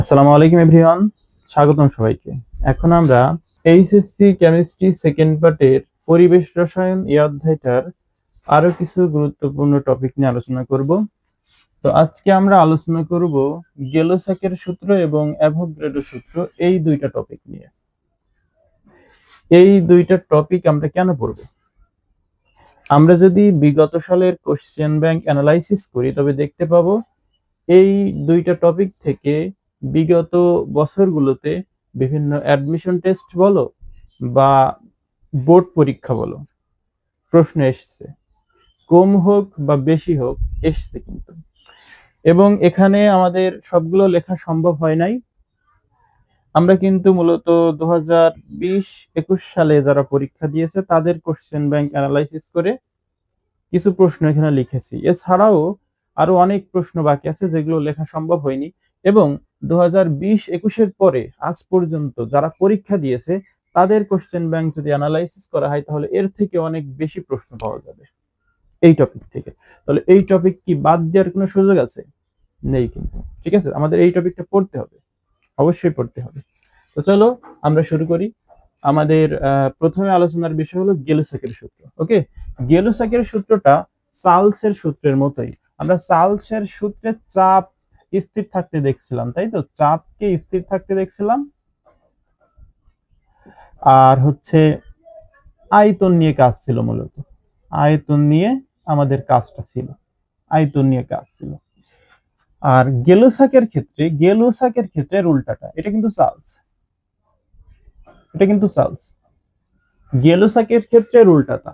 আসসালামু আলাইকুম এভরিওয়ান, স্বাগতম সবাইকে। এখন আমরা এইচএসসি কেমিস্ট্রি সেকেন্ড পার্টের পরিবেশ রসায়ন এই অধ্যায়টার আরো কিছু গুরুত্বপূর্ণ টপিক নিয়ে আলোচনা করব। তো আজকে আমরা আলোচনা করব গেলোসাকের সূত্র এবং অ্যাভোগাড্রো সূত্র, এই দুইটা টপিক নিয়ে। এই দুইটা টপিক আমরা কেন পড়ব? আমরা যদি বিগত সালের কোশ্চেন ব্যাংক অ্যানালাইসিস করি তবে দেখতে পাবো এই দুইটা টপিক থেকে বিগত বছরগুলোতে বিভিন্ন অ্যাডমিশন টেস্ট বলো বা বোর্ড পরীক্ষা বলো, প্রশ্ন এসছে, কম হোক বা বেশি হোক এসছে কিন্তু। এবং এখানে আমাদের সবগুলো লেখা সম্ভব হয় নাই। আমরা কিন্তু মূলত 2020-21 সালে যারা পরীক্ষা দিয়েছে তাদের কোশ্চেন ব্যাংক অ্যানালাইসিস করে কিছু প্রশ্ন এখানে লিখেছি। এছাড়াও আরো অনেক প্রশ্ন বাকি আছে যেগুলো লেখা সম্ভব হয়নি। এবং 2020-21 পরে আজ পর্যন্ত যারা পরীক্ষা দিয়েছে তাদের কোশ্চেন ব্যাংক যদি অ্যানালাইসিস করা হয় তাহলে এর থেকে অনেক বেশি প্রশ্ন পাওয়া যাবে এই টপিক থেকে। তাহলে এই টপিক কি বাদ দেওয়ার কোনো সুযোগ আছে? নেই কিন্তু। ঠিক আছে, আমাদের এই টপিকটা পড়তে হবে, অবশ্যই পড়তে হবে। তো চলো আমরা শুরু করি। আমাদের প্রথমে আলোচনার বিষয় হলো গেলুসাকের সূত্র। ওকে, গেলুসাকের সূত্রটা চার্লসের সূত্রের মতোই। আমরা চার্লসের সূত্রে চাপ স্থির থাকতে দেখছিলাম, তাই তো? চাপকে স্থির থাকতে দেখছিলাম, আর হচ্ছে আয়তন নিয়ে কাজ ছিল মূলত। আয়তন নিয়ে আমাদের কাজটা ছিল, আয়তন নিয়ে কাজ ছিল। আর গেলুসাকের ক্ষেত্রে উল্টাটা, এটা কিন্তু চার্লস, এটা কিন্তু চার্লস। গেলুসাকের ক্ষেত্রে উল্টাটা,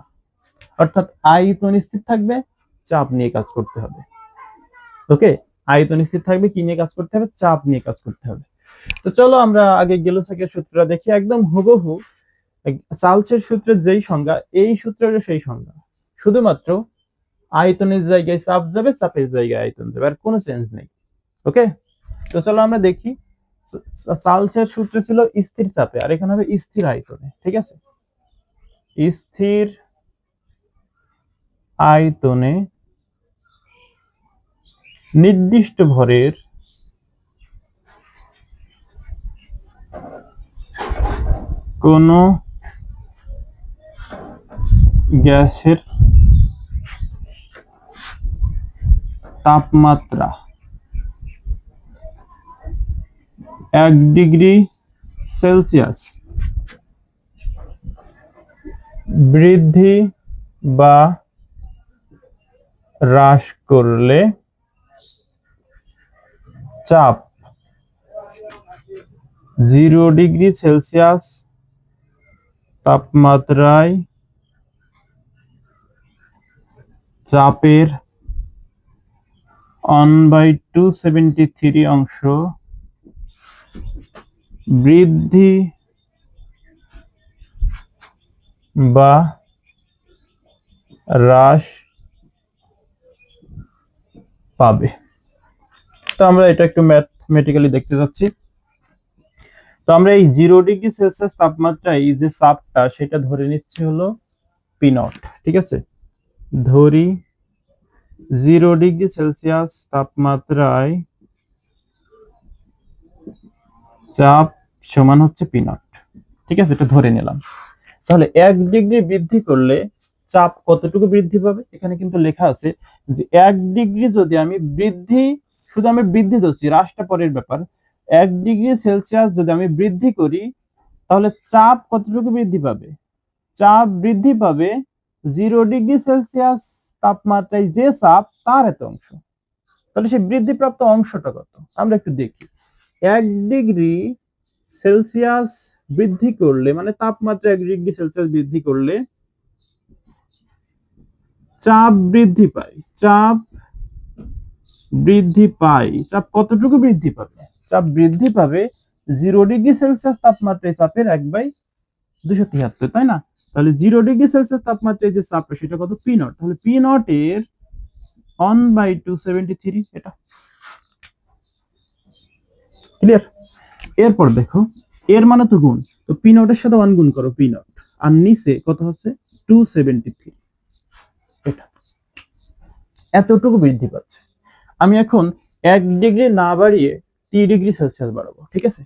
অর্থাৎ আয়তন স্থির থাকবে, চাপ নিয়ে কাজ করতে হবে। ওকে, আয়তন স্থির থাকবে, কি নিয়ে কাজ করতে হবে? চাপ নিয়ে কাজ করতে হবে। তো চলো আমরা আগে গেলুসাকের সূত্রটা দেখি। একদম হুবহু চার্লসের সূত্রের যেই সংজ্ঞা, এই সূত্রের সেই সংজ্ঞা, শুধুমাত্র আয়তনের জায়গায় চাপ যাবে, চাপের জায়গায় আয়তন যাবে, আর কোনো চেঞ্জ নেই। ওকে, তো চলো আমরা দেখি। চার্লসের সূত্র ছিল স্থির চাপে, আর এখানে হবে স্থির আয়তনে। ঠিক আছে, স্থির আয়তনে নির্দিষ্ট ভরের কোন গ্যাসের তাপমাত্রা 1 ডিগ্রি সেলসিয়াস বৃদ্ধি বা হ্রাস করলে চাপ 0 ডিগ্রি সেলসিয়াস তাপমাত্রায় চাপের 1/273 অংশ বৃদ্ধি বা হ্রাস পাবে। তো আমরা এটা একটু ম্যাথমেটিক্যালি দেখতে যাচ্ছি। তো আমরা এই 0 ডিগ্রি সেলসিয়াস তাপমাত্রায় যে চাপটা, সেটা ধরে নিচ্ছি হলো পি নট। ঠিক আছে, ধরি 0 ডিগ্রি সেলসিয়াস তাপমাত্রায় চাপ সমান হচ্ছে পি নট। ঠিক আছে, এটা ধরে নিলাম। তাহলে 1 ডিগ্রি বৃদ্ধি করলে চাপ কতটুকু বৃদ্ধি পাবে? এখানে কিন্তু লেখা আছে যে 1 ডিগ্রি যদি আমি বৃদ্ধি, শুধু আমি বৃদ্ধি ধরছি, হ্রাসটা পরের ব্যাপার। 1 ডিগ্রি সেলসিয়াস যদি আমি বৃদ্ধি করি তাহলে চাপ কতটুকু বৃদ্ধি পাবে? চাপ বৃদ্ধি পাবে 0 ডিগ্রি সেলসিয়াস তাপমাত্রায় যে চাপ, তার এত অংশ। তাহলে সেই বৃদ্ধিপ্রাপ্ত অংশটা কত আমরা একটু দেখি। 1 ডিগ্রি সেলসিয়াস বৃদ্ধি করলে, মানে তাপমাত্রা 1 ডিগ্রি সেলসিয়াস বৃদ্ধি করলে চাপ বৃদ্ধি পায়। চাপ বৃদ্ধি পায়, চাপ কতটুকু বৃদ্ধি পাবে? চাপ বৃদ্ধি পাবে 0 ডিগ্রি সেলসিয়াস তাপমাত্রায় চাপের 1/273, তাই না? তাহলে 0 ডিগ্রি সেলসিয়াস তাপমাত্রায় যে চাপটা, সেটা কত? P not. তাহলে পি নট এর 1/273, এটা ক্লিয়ার? এরপর দেখো, এর মানে তো গুণ, তো পি নট এর সাথে 1 গুণ করো, পি নট, আর নিচে কত হচ্ছে? 273। এটা এতটুকু বৃদ্ধি পাচ্ছে। আমি এখন 1 ডিগ্রি না বাড়িয়ে টি ডিগ্রি সেলসিয়াস বাড়াবো, ঠিক আছে?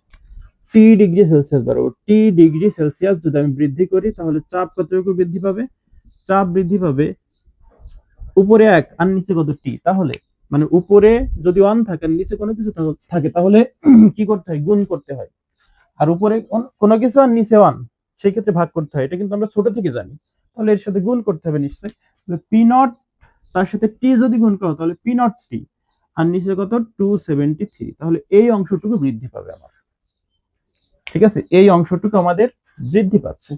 টি ডিগ্রি সেলসিয়াস বাড়াবো। টি ডিগ্রি সেলসিয়াস যদি আমি বৃদ্ধি করি তাহলে চাপ কতটুকু বৃদ্ধি পাবে? চাপ বৃদ্ধি পাবে উপরে 1 আর নিচে কত টি, তাহলে মানে উপরে যদি 1 থাকে আর নিচে কোনো কিছু থাকে তাহলে কি করতে হয়? গুণ করতে হয়। আর উপরে কোনো কিছু আর নিচে 1, সেই ক্ষেত্রে ভাগ করতে হয়। এটা কিন্তু আমরা ছোট থেকে জানি। তাহলে এর সাথে গুণ করতে হবে নিশ্চয়ই। তাহলে পি নট তার সাথে টি যদি গুণ করো তাহলে পি নট টি, আর নিচে কত? 273। তাহলে এই অংশটুকু বৃদ্ধি পাবে আমার, ঠিক আছে? এই অংশটুকু আমাদের বৃদ্ধি পাচ্ছে।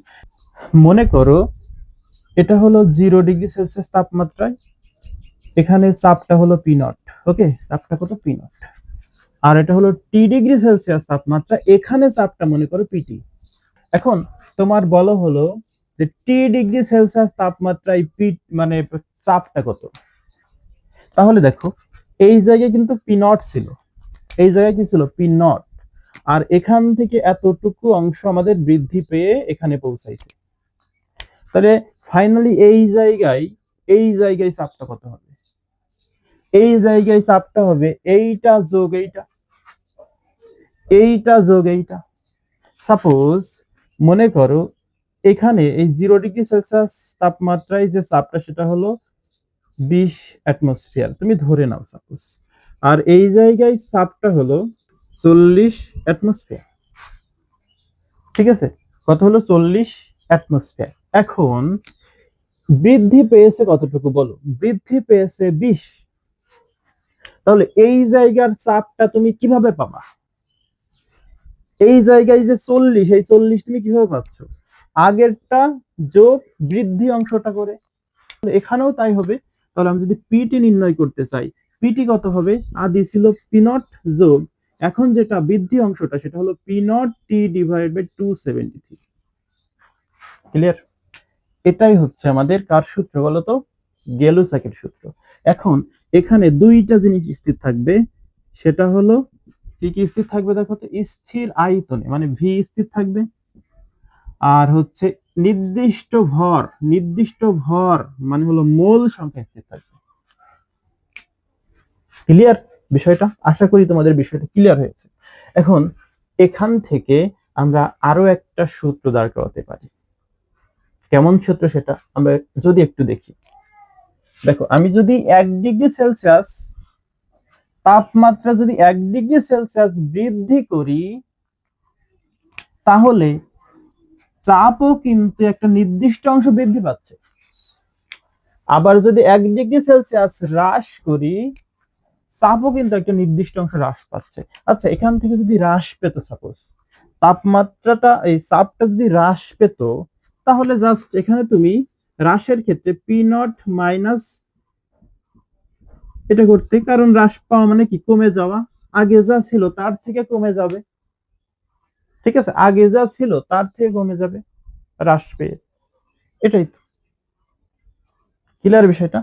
মনে করো এটা হলো 0 ডিগ্রি সেলসিয়াস তাপমাত্রায়, এখানে চাপটা হলো পি নট, ওকে? চাপটা কত? P not. আর এটা হলো টি ডিগ্রি সেলসিয়াস তাপমাত্রা, এখানে চাপটা মনে করো পিটি। এখন তোমার বলো হলো যে টি ডিগ্রি সেলসিয়াস তাপমাত্রায় পি মানে চাপটা কত? তাহলে দেখো এই জায়গায় কিন্তু পি নট ছিল, এই জায়গায় কি ছিল? P not. আর এখান থেকে এতটুকু অংশ আমাদের বৃদ্ধি পেয়ে এখানে পৌঁছাইছে। তাহলে ফাইনালি এই জায়গায় চাপটা কত হবে? এই জায়গায় চাপটা হবে এইটা যোগ এইটা, এইটা যোগ এইটা। সাপোজ মনে করো এখানে এই 0 ডিগ্রি সেলসিয়াস তাপমাত্রায় যে চাপটা সেটা হলো 20 অ্যাটমসফিয়ার, তুমি ধরে নাও সাপোজ। আর এই জায়গায় চাপটা হলো 40 অ্যাটমসফিয়ার, ঠিক আছে? কত হলো? 40 অ্যাটমসফিয়ার। এখন বৃদ্ধি পেয়েছে কতটুকু বলো? বৃদ্ধি পেয়েছে 20। তাহলে এই জায়গার চাপটা তুমি কিভাবে পাবা? এই জায়গায় যে 40, এই 40 তুমি কিভাবে পাচ্ছ? আগেরটা যোগ বৃদ্ধি অংশটা করে। এখানেও তাই হবে। তাহলে আমি যদি পিটি নির্ণয় করতে চাই, পিটি কত হবে? আদি ছিল পি নট যোগ এখন যেটা বৃদ্ধি অংশটা সেটা হলো P naught T divide by 273। Clear? এটাই হচ্ছে আমাদের কার সূত্র বলতো? গেলুসাকের সূত্র। এখন এখানে দুইটা জিনিস স্থির থাকবে, সেটা হলো কি কি স্থির থাকবে? দেখো তো, স্থির আয়তনে মানে ভি স্থির থাকবে, আর হচ্ছে নির্দিষ্ট ভর মানে হলো মোল সংখ্যা স্থির থাকবে। ক্লিয়ার বিষয়টা? আশা করি তোমাদের বিষয়টা ক্লিয়ার হয়েছে। এখন এখান থেকে আমরা আরো একটা সূত্র দাঁড় করাতে পারি। কেমন সূত্র সেটা আমরা যদি একটু দেখি। দেখো আমি যদি 1 ডিগ্রি সেলসিয়াস তাপমাত্রা যদি 1 ডিগ্রি সেলসিয়াস বৃদ্ধি করি তাহলে চাপও কিন্তু একটা নির্দিষ্ট অংশ বৃদ্ধি পাচ্ছে। আবার যদি 1 ডিগ্রি সেলসিয়াস হ্রাস করি চাপও কিন্তু একটা নির্দিষ্ট অংশ হ্রাস পাচ্ছে। আচ্ছা এখান থেকে যদি হ্রাস পেত, সাপোজ তাপমাত্রাটা এই চাপটা যদি হ্রাস পেত তাহলে জাস্ট এখানে তুমি হ্রাসের ক্ষেত্রে পি নট মাইনাস এটা করতে, কারণ হ্রাস পাওয়া মানে কি? কমে যাওয়া। আগে যা ছিল তার থেকে কমে যাবে, ঠিক আছে? আগে যা ছিল তার থেকে কমে যাবে হ্রাস পেয়ে। এটাই তো ক্লিয়ার বিষয়টা?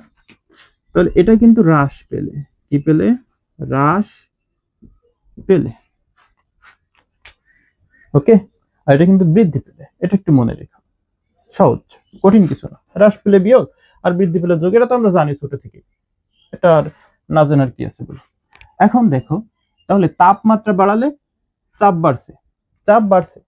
তাহলে এটা কিন্তু হ্রাস পেলে, কি পেলে? হ্রাস পেলে, ওকে? আর এটা কিন্তু বৃদ্ধি পেলে, এটা একটু মনে রেখো। সহজ, কঠিন কিছু না। হ্রাস পেলে বিয়োগ আর বৃদ্ধি পেলে যোগ, এটা তো আমরা জানি ছোট থেকে, এটা আর না জানার কি আছে বলে। এখন দেখো তাহলে তাপমাত্রা বাড়ালে চাপ বাড়ছে, চাপ বাড়ছে।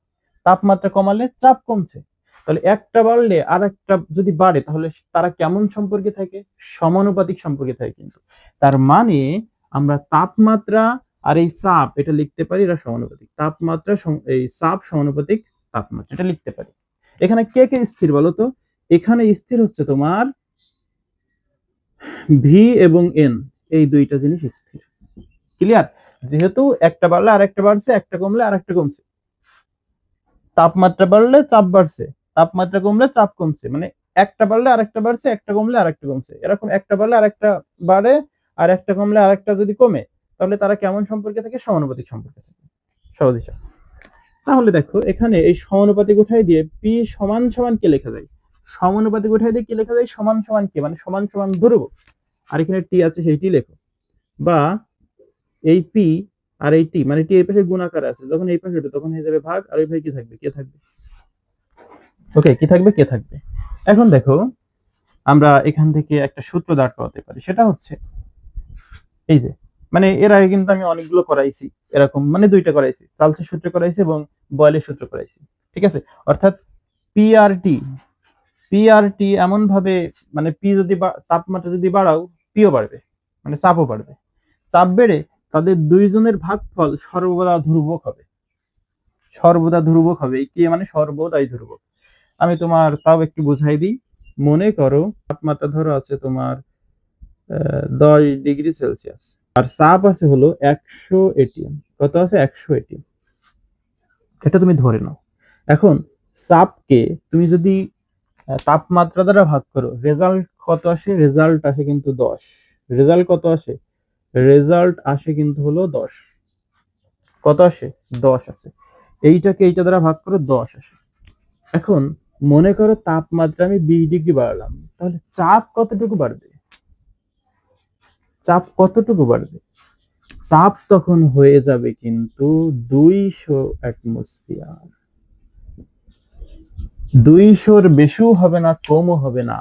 তাপমাত্রা কমালে চাপ কমছে। তাহলে একটা বাড়লে আর একটা যদি বাড়ে তাহলে তারা কেমন সম্পর্কে থাকে? সমানুপাতিক সম্পর্কে থাকে কিন্তু। তার মানে আমরা তাপমাত্রা আর এই চাপ এটা লিখতে পারি, এরা সমানুপাতিক। তাপমাত্রা এই চাপ সমানুপাতিক তাপমাত্রা, এটা লিখতে পারি। এখানে কে কে স্থির বলো তো? এখানে স্থির হচ্ছে তোমার ভি এবং এন, এই দুইটা জিনিস স্থির। ক্লিয়ার? যেহেতু একটা বাড়লে আরেকটা বাড়ছে, একটা কমলে আরেকটা কমছে। তাপমাত্রা বাড়লে চাপ বাড়ছে, তাপমাত্রা কমলে চাপ কমছে, মানে একটা বাড়লে আরেকটা বাড়ছে, একটা কমলে আরেকটা কমছে। এরকম একটা বাড়লে আরেকটা বাড়ে আর একটা কমলে আরেকটা যদি কমে তাহলে তারা কেমন সম্পর্কে থাকে? সমানুপাতিক সম্পর্কে থাকে। সহজ হিসাব। তাহলে দেখো এখানে এই সমানুপাতিক উঠাই দিয়ে পি সমান সমান কে লেখা যায়? সমানুপাতিক উঠাই দিয়ে কি লেখা যায়? সমান সমান কে মানে সমান সমান ধ্রুবক, আর এখানে টি আছে সেইটি লেখো। বা এই পি আর এই টি মানে টি এই পাশে গুণাকার আছে, যখন এই পাশে তখন হয়ে যাবে ভাগ, আর ওই ভাই কি থাকবে? কে থাকবে। ওকে, কি থাকবে? কে থাকবে। এখন দেখো আমরা এখান থেকে একটা সূত্র দাঁড় করাতে পারি, সেটা হচ্ছে এই যে মানে এর আগে কিন্তু আমি অনেকগুলো করাইছি, এরকম মানে দুইটা করাইছি, চার্লসের সূত্র করাইছি এবং বয়েলের সূত্র করাইছি। ঠিক আছে, অর্থাৎ পিআরটি পিআরটি এমন ভাবে, মানে পি যদি তাপমাত্রা যদি বাড়াও, পিও বাড়বে, মানে চাপও বাড়বে। চাপ বেড়ে তাদের দুইজনের ভাগফল সর্বদা ধ্রুবক হবে, সর্বদা ধ্রুবক হবে। কি মানে সর্বদাই ধ্রুবক। আমি তোমার তাও একটু বুঝাই দিই। মনে করো তাপমাত্রা ধরো আছে তোমার 10 ডিগ্রি সেলসিয়াস, আর চাপ আছে হলো 100 এটিএম। কত আছে? 100 এটিএম। এটা তুমি ধরে নাও। এখন চাপকে তুমি যদি তাপমাত্রা দ্বারা ভাগ করো, রেজাল্ট কত আসে? রেজাল্ট আসে কিন্তু 10। রেজাল্ট কত আসে? রেজাল্ট আসে কিন্তু হলো 10। কত আসে? 10 আসে। এইটাকে এইটা দ্বারা ভাগ করো, 10 আসে। এখন মনে করো তাপমাত্রা আমি 20 ডিগ্রি বাড়ালাম, তাহলে চাপ কতটুকু বাড়বে? চাপ কতটুকু বাড়বে? চাপ তখন হয়ে যাবে কিন্তু 200 অ্যাটমসফিয়ার। 200-র বেশিও হবে না, কমও হবে না,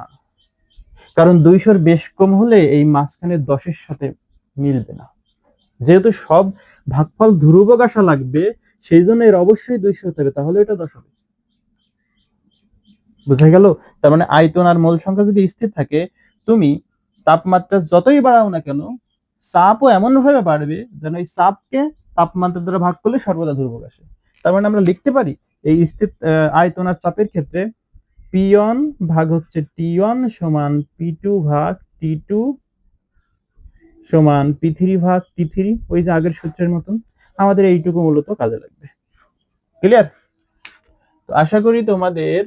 কারণ 200-র বেশ কম হলে এই মাঝখানে 10-এর সাথে মিলবে না। যেহেতু সব ভাগফল ধ্রুবক আসা লাগবে, সেই জন্য এর অবশ্যই 200 হতে হবে, তাহলে এটা 10 হবে। বুঝা গেল? তার মানে আয়তন আর মোল সংখ্যা যদি স্থির থাকে, তুমি তাপমাত্রা যতই বাড়াও না কেন, চাপও এমন ভাবে বাড়বে যেন এই চাপকে তাপমাত্রা দ্বারা ভাগ করলে সর্বদা ধ্রুবক আসে। তার মানে আমরা লিখতে পারি এই স্থির আয়তন আর চাপের ক্ষেত্রে P1 ভাগ হচ্ছে T1 সমান P2 ভাগ T2 সমান P3 ভাগ T3। ওই যে আগের সূত্রের মতন আমাদের এইটুকু মূলত কাজে লাগবে। ক্লিয়ার? তো আশা করি তোমাদের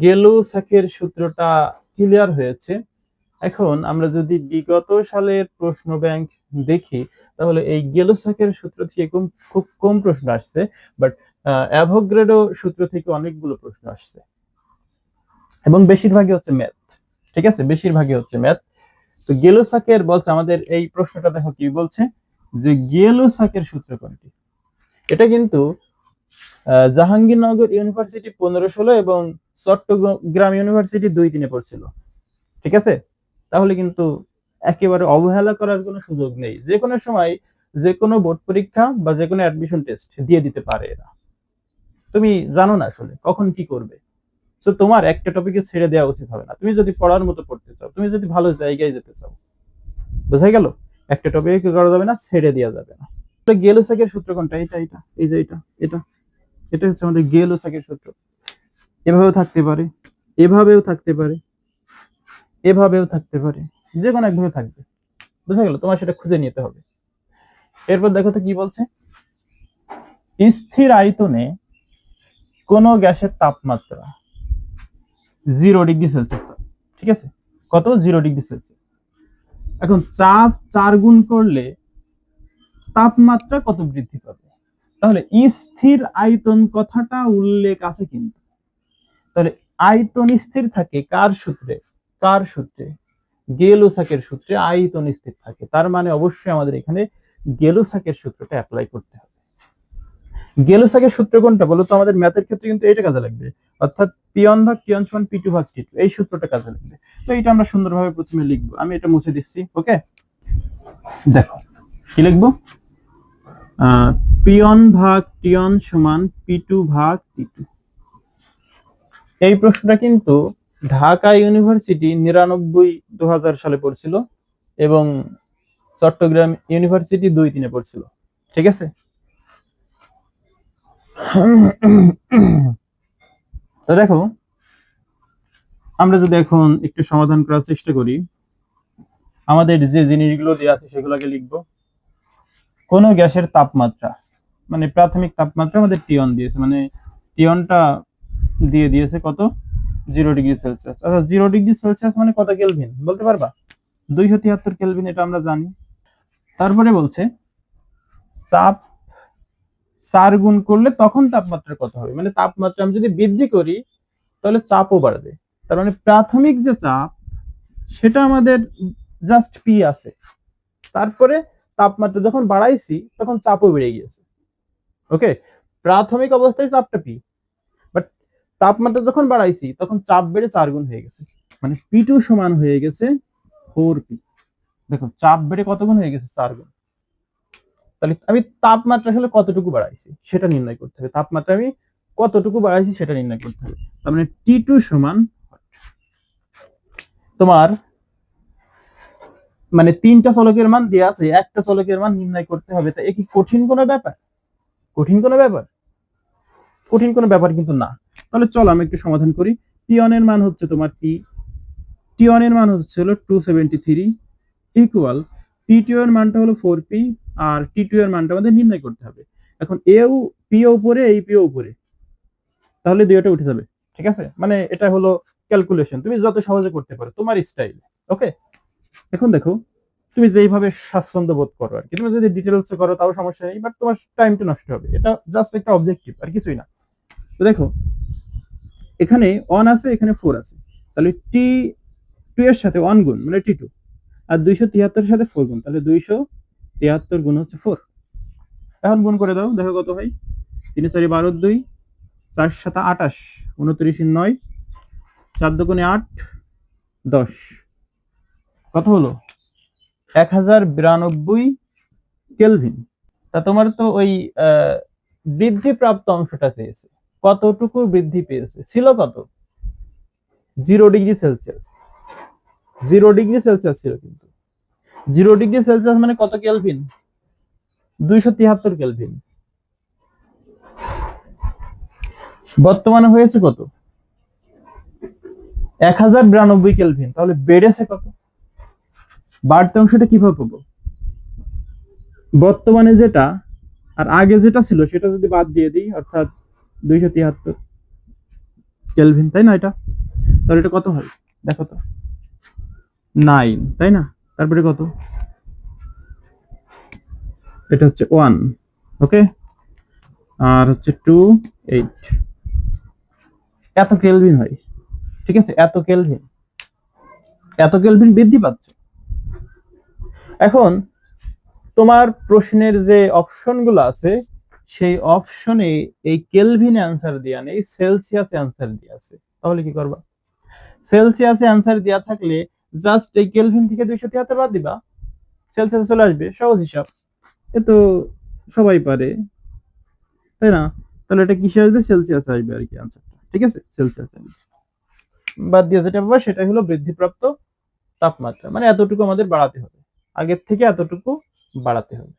গেলো-সাকের সূত্রটা ক্লিয়ার হয়েছে। এখন আমরা যদি বিগত সালের প্রশ্ন ব্যাংক দেখি, তাহলে এই গেলো-সাকের সূত্র থেকে খুব কম প্রশ্ন আসছে, বাট অ্যাভোগাড্রো সূত্র থেকে অনেকগুলো প্রশ্ন আসছে এবং বেশিরভাগই হচ্ছে ম্যাথ। ঠিক আছে, বেশিরভাগই হচ্ছে ম্যাথ। তো গেলো-সাকের বলছে, আমাদের এই প্রশ্নটা দেখো কি বলছে, যে গেলো-সাকের সূত্র কোনটি? এটা কিন্তু জাহাঙ্গীরনগর ইউনিভার্সিটি 15-16 এবং চট্টগ্রাম ইউনিভার্সিটি 2-3 পড়ছিল। ঠিক আছে, তাহলে কিন্তু একেবারে অবহেলা করার কোনো সুযোগ নেই। যে কোনো সময় যে কোনো বোর্ড পরীক্ষা বা যে কোনো অ্যাডমিশন টেস্ট দিয়ে দিতে পারে এরা। তুমি জানো না আসলে কখন কি করবে। তো তোমার একটা টপিকে ছেড়ে দেওয়া উচিত হবে না। তুমি যদি পড়ার মতো পড়তে চাও, তুমি যদি ভালো জায়গায় যেতে চাও, বোঝা গেল? একটা টপিকে কি করা যাবে না, ছেড়ে দেওয়া যাবে না। গেলো-সাকের সূত্র কোনটা? এটা এটা এই যে এটা এটা এটা হচ্ছে আমাদের গেলো-সাকের সূত্র। এভাবেও থাকতে পারে, এভাবেও থাকতে পারে, এভাবেও থাকতে পারে, যে কোনো একভাবে থাকবে। বুঝা গেল? তোমার সেটা খুঁজে নিতে হবে। এরপর দেখো তো কি বলছে, স্থির আয়তনে কোন গ্যাসের তাপমাত্রা 0 ডিগ্রি সেলসিয়াস। ঠিক আছে, কত? 0 ডিগ্রি সেলসিয়াস। এখন চাপ 4 গুণ করলে তাপমাত্রা কত বৃদ্ধি পাবে? তাহলে স্থির আয়তন কথাটা উল্লেখ আছে কিন্তু। তাহলে আয়তন স্থির থাকে কার সূত্রে? কার সূত্রে? গেলো-সাকের সূত্রে আয়তন স্থির থাকে। তার মানে অবশ্যই আমাদের এখানে গেলো-সাকের সূত্রটা অ্যাপ্লাই করতে হবে। গেলো-সাকের সূত্র কোনটা বলো তো? আমাদের ম্যাথের ক্ষেত্রে কিন্তু এটা কাজে লাগবে, অর্থাৎ P1 ভাগ T1 সমান P2 ভাগ T2, এই সূত্রটা কাজে লাগবে। তো এটা আমরা সুন্দরভাবে প্রথমে লিখবো। আমি এটা মুছে দিচ্ছি। ওকে, দেখো কি লিখবো, P1 ভাগ T1 সমান P2 ভাগ T2। এই প্রশ্নটা কিন্তু ঢাকা ইউনিভার্সিটি 99-2000 সালে পড়ছিল এবং চট্টগ্রাম ইউনিভার্সিটি 2-3 পড়ছিল। ঠিক আছে, তো দেখো আমরা যদি এখন একটু সমাধান করার চেষ্টা করি, আমাদের যে জিনিসগুলো দেওয়া আছে সেগুলোকে লিখবো। কোন গ্যাসের তাপমাত্রা, মানে প্রাথমিক তাপমাত্রা আমাদের T1 দিয়েছে, মানে T1টা দিয়ে দিয়েছে কত? 0 ডিগ্রি সেলসিয়াস। আচ্ছা, 0 ডিগ্রি সেলসিয়াস মানে কত কেলভিন বলতে পারবা? 273 কেলভিন, এটা আমরা জানি। তারপরে বলছে চাপ 4 গুণ করলে তখন তাপমাত্রা কত হবে? মানে তাপমাত্রা আমি যদি বৃদ্ধি করি তাহলে চাপও বাড়বে। তার মানে প্রাথমিক যে চাপ সেটা আমাদের জাস্ট পি আছে, তারপরে তাপমাত্রা যখন বাড়াইছি তখন চাপও বেড়ে গিয়েছে। ওকে, প্রাথমিক অবস্থায় চাপটা পি, বাট তাপমাত্রা যখন বাড়াইছি তখন চাপ বেড়ে 4 গুণ হয়ে গেছে, মানে P2 সমান হয়ে গেছে 4P। দেখো চাপ বেড়ে কত গুণ হয়ে গেছে, 4 গুণ। তাহলে আমি তাপমাত্রা আসলে কতটুকু বাড়াইছি সেটা নির্ণয় করতে হবে, তাপমাত্রা আমি কতটুকু বাড়াইছি সেটা নির্ণয় করতে হবে। তার মানে T2 সমান তোমার মানে 3টা চলকের মান দেওয়া আছে, একটা চলকের মান নির্ণয় করতে হবে। তা এ কি কঠিন কোনো ব্যাপার? কঠিন কোনো ব্যাপার? কঠিন কোনো ব্যাপার কিন্তু না। তাহলে চলো আমি একটু সমাধান করি। T1 এর মান হচ্ছে তোমার T1 এর মান হচ্ছে হলো 273 ইকুয়াল T2 এর মানটা হলো 4P, আর T2 এর মানটা আমাদের নির্ণয় করতে হবে। এখন এও P ও উপরে, এই P ও উপরে, তাহলে দুইটা উঠে যাবে। ঠিক আছে, মানে এটা হলো ক্যালকুলেশন, তুমি যত সহজে করতে পারো তোমার স্টাইল। ওকে, এখন দেখো তুমি যেইভাবে স্বাচ্ছন্দ্য বোধ করো আর কি, তুমি যদি ডিটেলসে করো তাও সমস্যা নেই, বাট তোমার টাইমটা নষ্ট হবে। এটা জাস্ট একটা অবজেক্টিভ আর কিছুই না। তো দেখো এখানে 1 আছে, এখানে 4 আছে, তাহলে T2 এর সাথে 1 গুণ মানে T2, আর 273 এর সাথে 4 গুণ, তাহলে 273 গুণ হচ্ছে 4। এখন গুণ করে দাও, দেখো কত হয়। 3 4 12 2, 4 7 28, 29 9, 4 2 8, 10, কত হলো? 1092 কেলভিন। তা তোমার তো ওই বৃদ্ধিপ্রাপ্ত অংশটা চেয়েছে, কতটুকু বৃদ্ধি পেয়েছে, ছিল কত? 0 ডিগ্রি সেলসিয়াস। 0 ডিগ্রি সেলসিয়াস ছিল, কিন্তু 0 ডিগ্রি সেলসিয়াস মানে কত কেলভিন? 273 কেলভিন। বর্তমানে হয়েছে কত? 1092 কেলভিন। তাহলে বেড়েছে কত? বাড়তি অংশটা কিভাবে পাবো? বর্তমানে যেটা আর আগে যেটা ছিল সেটা যদি বাদ দিয়ে দিই, অর্থাৎ 273 কেলভিন, তাই না? এটা তাহলে এটা কত হয় দেখো তো, 9, তাই না? তারপরে কত? এটা হচ্ছে 1, ওকে, আর হচ্ছে 2 8, এত কেলভিন হয়। ঠিক আছে, এত কেলভিন বৃদ্ধি পাচ্ছে। এখন তোমার প্রশ্নের যে অপশনগুলো আছে সেই অপশনে এই কেলভিন অ্যান্সার দেয়া নেই, সেলসিয়াস অ্যান্সার দেয়া আছে। তাহলে কি করবা? সেলসিয়াসে অ্যান্সার দেয়া থাকলে জাস্ট এই কেলভিন থেকে 273 বাদ দিবা, সেলসিয়াসে চলে আসবে, সহজ হিসাব। এ তো সবাই পারে, তাই না? তাহলে এটা কিসে আসবে? সেলসিয়াসে আসবে আর কি অ্যান্সারটা। ঠিক আছে, সেলসিয়াসে বাদ দিয়ে যেটা পাবো সেটাই হলো বৃদ্ধিপ্রাপ্ত তাপমাত্রা, মানে এতটুকু আমাদের বাড়াতে হবে, আগের থেকে এতটুকু বাড়াতে হবে।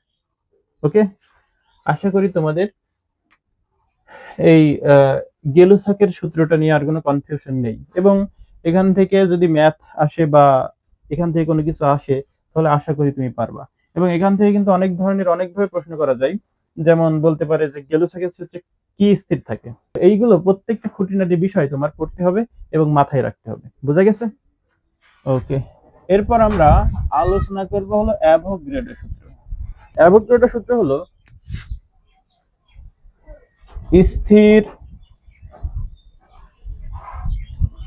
ওকে, আশা করি তোমাদের এই গেলুসাকের সূত্রটা নিয়ে আর কোনো কনফিউশন নেই, এবং এখান থেকে যদি ম্যাথ আসে বা এখান থেকে কোনো কিছু আসে তাহলে আশা করি তুমি পারবা। এবং এখান থেকে কিন্তু অনেক ধরনের অনেকভাবে প্রশ্ন করা যায়, যেমন বলতে পারে যে গেলুসাকের সূত্রে কি স্থির থাকে। এইগুলো প্রত্যেকটা খুঁটিনাটি বিষয় তোমার পড়তে হবে এবং মাথায় রাখতে হবে। বোঝা গেছে? ওকে, এরপর আমরা আলোচনা করব হলো অ্যাভোগাড্রো সূত্র। অ্যাভোগাড্রো সূত্র হলো স্থির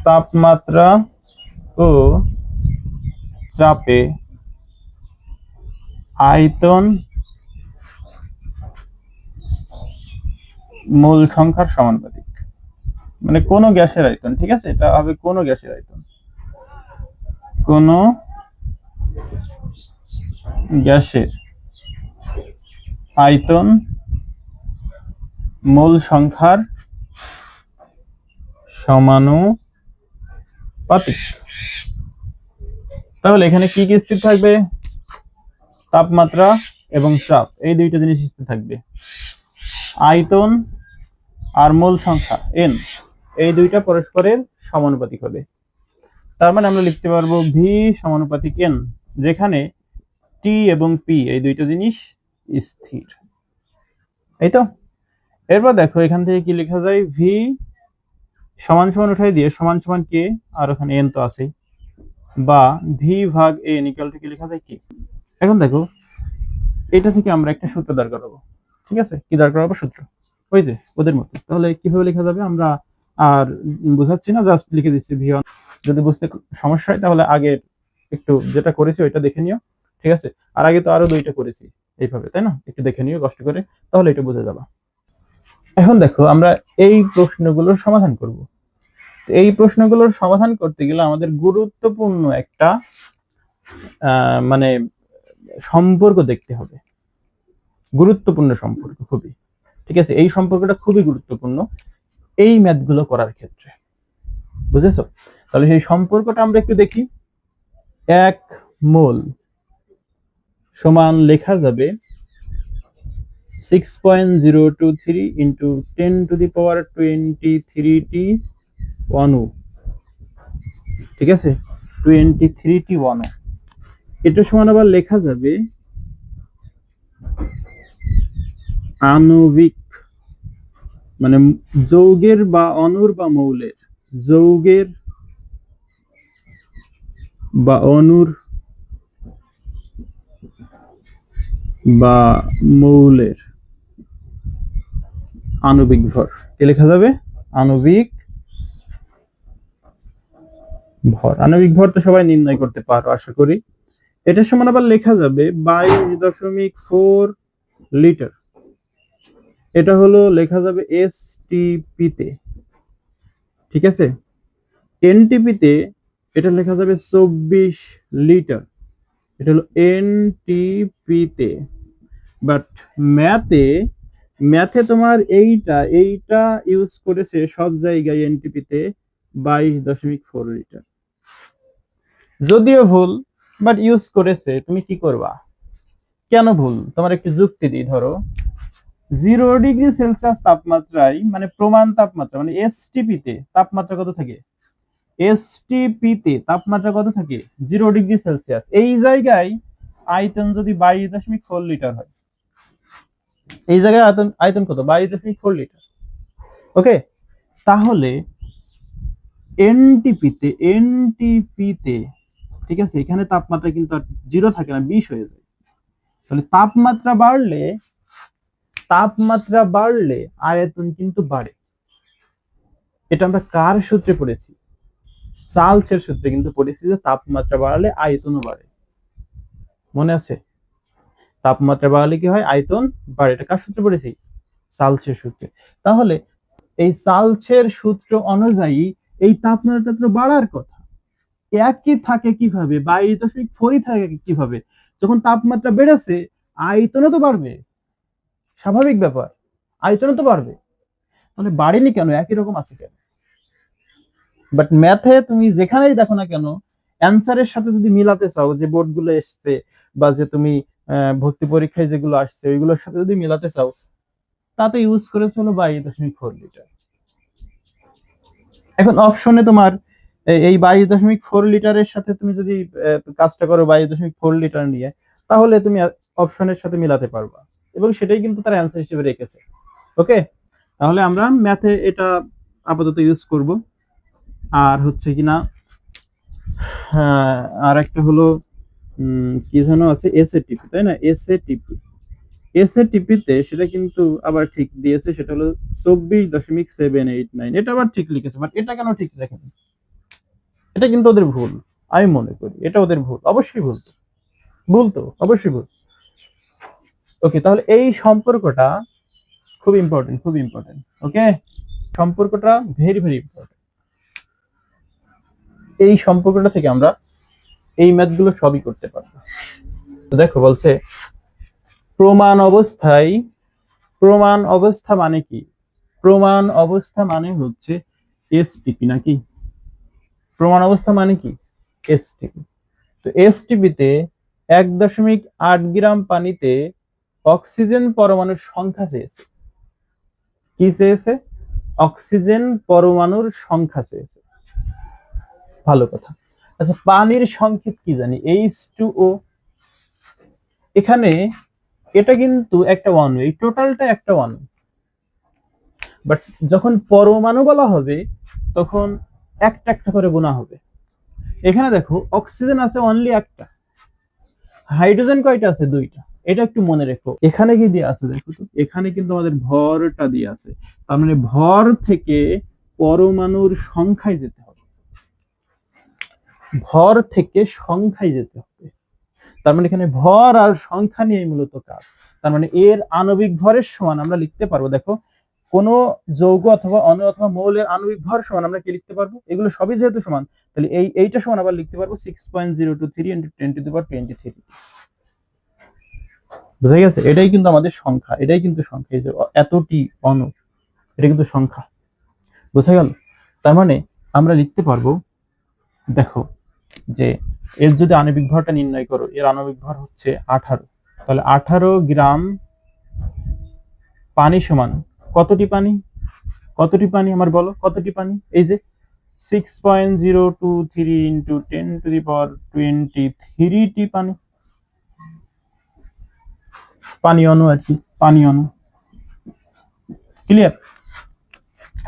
তাপমাত্রা ও চাপে আয়তন মূল সংখ্যার সমানুপাতিক। মানে কোন গ্যাসের আয়তন, ঠিক আছে, এটা হবে কোন গ্যাসের আয়তন, কোন গ্যাসের আয়তন মূল সংখ্যার সমানুপাতিক। তাহলে এখানে কি কি স্থির থাকবে? তাপমাত্রা এবং চাপ, এই দুইটা জিনিস স্থির থাকবে। আয়তন আর মূল সংখ্যা n, এই দুইটা পরস্পরের সমানুপাতিক হবে। তার মানে আমরা লিখতে পারবো v সমানুপাতিক n, যেখানে t এবং p এই দুইটা জিনিস স্থির। এই তো, এরপর দেখো এখান থেকে কি লেখা যায়, v সমান সমান উঠাই দিয়ে সমান সমান k, আর ওখানে n তো আছেই, বা v ভাগ n ইকুয়াল টু কি লেখা যায়, k। এখন দেখো এটা থেকে আমরা একটা সূত্র দাঁড় করাবো। ঠিক আছে, কি দাঁড় করাবো? সূত্র, ওই যে ওদের মতো। তাহলে কিভাবে লেখা যাবে আমরা আর বোঝাচ্ছি না, জাস্ট লিখে দিচ্ছি v1। যদি বুঝতে সমস্যা হয় তাহলে আগে একটু যেটা করেছি ওইটা দেখে নিও। ঠিক আছে, আর আগে তো আরো দুইটা করেছি এইভাবে, তাই না? একটু দেখে নিও কষ্ট করে, তাহলে এটা বুঝে যাবা। এখন দেখো আমরা এই প্রশ্নগুলোর সমাধান করব। এই প্রশ্নগুলোর সমাধান করতে গেলে আমাদের গুরুত্বপূর্ণ একটা মানে সম্পর্ক দেখতে হবে, গুরুত্বপূর্ণ সম্পর্ক খুবই। ঠিক আছে, এই সম্পর্কটা খুবই গুরুত্বপূর্ণ এই ম্যাথগুলো করার ক্ষেত্রে, বুঝেছো? তাহলে সেই সম্পর্কটা আমরা একটু দেখি। 1 মোল সমান লেখা যাবে 6.023 ইন্টু 10⁻23t অনু। ঠিক আছে, 23t অনু। এটা সমান আবার লেখা যাবে আণবিক, মানে যৌগের বা অণুর বা মৌলের, যৌগের বা অণুর বা মৌলের আণবিক ভর। কি লেখা যাবে? আণবিক ভর। আণবিক ভর তো সবাই নির্ণয় করতে পারো আশা করি। এটার সমান আবার লেখা যাবে 22.4 লিটার। এটা হলো লেখা যাবে এসটিপি তে। ঠিক আছে, এনটিপি তে এটা লেখা যাবে 24 লিটার। এটা হলো এনটিপি তে। বাট ম্যাথে ম্যাথে তোমার এইটা ইউজ করেছে সব জায়গায় এনটিপি তে 22.4 লিটার। যদিও ভুল, বাট ইউজ করেছে, তুমি কি করবা? কেন ভুল তোমার একটু যুক্তি দিই। ধরো 0 ডিগ্রি সেলসিয়াস তাপমাত্রায়, মানে প্রমাণ তাপমাত্রা, মানে এসটিপি তে তাপমাত্রা কত থাকে? এসটিপি তে তাপমাত্রা কত থাকে? 0 ডিগ্রি সেলসিয়াস। এই জায়গায় আয়তন যদি 22.4 লিটার হয়, এই জায়গায় আয়তন আয়তন কত? 22.4 লিটার। ওকে, তাহলে এনটিপি তে ঠিক আছে, এখানে তাপমাত্রা কিন্তু আর 0 থাকে না, 20 হয়ে যায়। তাহলে তাপমাত্রা বাড়লে আয়তন কিন্তু বাড়ে। এটা আমরা কার সূত্রে পড়েছি? চার্লসের সূত্রে কিন্তু পড়েছি যে তাপমাত্রা বাড়লে আয়তনও বাড়ে। মনে আছে? তাপমাত্রা বাড়লে কি হয়? আয়তন বাড়ে। এটা কার সূত্রে পড়েছি? চার্লসের সূত্রে। তাহলে এই চার্লসের সূত্র অনুযায়ী এই তাপমাত্রা তো বাড়ার কথা, একই থাকে কিভাবে? 22.4 থাকে কিভাবে? যখন তাপমাত্রা বেড়েছে আয়তনও তো বাড়বে, স্বাভাবিক ব্যাপার, আয়তনও তো বাড়বে। মানে বাড়েনি কেন? একই রকম আছে কেন? বাট ম্যাথে তুমি যেখানেই দেখো না কেন, অ্যান্সারের সাথে যদি মিলাতে চাও, যে বোর্ডগুলো এসছে বা যে তুমি ভর্তি পরীক্ষায় যেগুলো আসছে ওইগুলোর সাথে যদি মিলাতে চাও, তাতে ইউজ করেছে হলো 22.4 লিটার। এখন অপশনে তোমার এই 22.4 লিটারের সাথে তুমি যদি কাজটা করো 22.4 লিটার নিয়ে, তাহলে তুমি অপশনের সাথে মিলাতে পারবা, এবং সেটাই কিন্তু তার অ্যান্সার হিসেবে রেখেছে। ওকে, তাহলে আমরা ম্যাথে এটা আপাতত ইউজ করব। আর হচ্ছে কিনা আর একটা হলো কি যেন আছে, এসএটিপি, তাই না? এসএটিপি তে সেটা কিন্তু আবার ঠিক দিয়েছে, সেটা হলো 24.789। এটা আবার ঠিক লিখেছে, বাট এটা কেন ঠিক লেখেনি? এটা কিন্তু ওদের ভুল, আমি মনে করি এটা ওদের ভুল, অবশ্যই ভুল, ভুল তো অবশ্যই ভুল। ওকে, তাহলে এই সম্পর্কটা খুব ইম্পর্টেন্ট, খুব ইম্পর্টেন্ট। ওকে, সম্পর্কটা ভেরি ভেরি ইম্পর্টেন্ট। এই সম্পর্কটা থেকে আমরা এই ম্যাথগুলো সবই করতে পারবো। তো দেখো বলছে প্রমাণ অবস্থা মানে কি? প্রমাণ অবস্থা মানে হচ্ছে এসটিপি, নাকি? প্রমাণ অবস্থা মানে কি? এসটিপি। তো এসটিপি তে 1.8 গ্রাম পানিতে অক্সিজেন পরমাণুর সংখ্যা চেয়েছে। কি চেয়েছে? অক্সিজেন পরমাণুর সংখ্যা চেয়েছে। ভালো কথা। আচ্ছা, পানির সংকেত কি জানি? H2O। এখানে এটা কিন্তু একটা অণু, এই টোটালটা একটা অণু। বাট যখন পরমাণু বলা হবে তখন একটা একটা করে গোনা হবে। এখানে দেখো অক্সিজেন আছে অনলি একটা, হাইড্রোজেন কয়টা আছে? দুইটা। এটা একটু মনে রেখো। এখানে কি দিয়ে আছে দেখো তো, এখানে কিন্তু আমাদের ভরটা দিয়ে আছে। তার মানে ভর থেকে পরমাণুর সংখ্যায় যেতে হবে, ভর থেকে সংখ্যায় যেতে হবে। তার মানে এখানে ভর আর সংখ্যা নিয়ে মূলত কাজ। তার মানে এর আণবিক ভরের সমান আমরা লিখতে পারবো, দেখো কোনো যৌগ অথবা অণু অথবা মৌলের আণবিক ভর সমান আমরা কি লিখতে পারবো, এগুলো সবই যেহেতু সমান তাহলে এইটা সমান আবার লিখতে পারবো 6.023 × 10⁻23। বুঝা গেছে? এটাই কিন্তু আমাদের সংখ্যা, এটাই কিন্তু সংখ্যা, এই যে এতটি অণু, এটা কিন্তু সংখ্যা। বোঝা গেল? তার মানে আমরা লিখতে পারবো, দেখো যে এর যদি আণবিক ভরটা নির্ণয় করো, এর আণবিক ভর হচ্ছে 18, তাহলে 18 গ্রাম পানি সমান কতটি পানি? কতটি পানি আমার বলো, কতটি পানি? এই যে 6.023 × 10⁻23 পানি, পানি অণু আর কি, পানি অণু। ক্লিয়ার?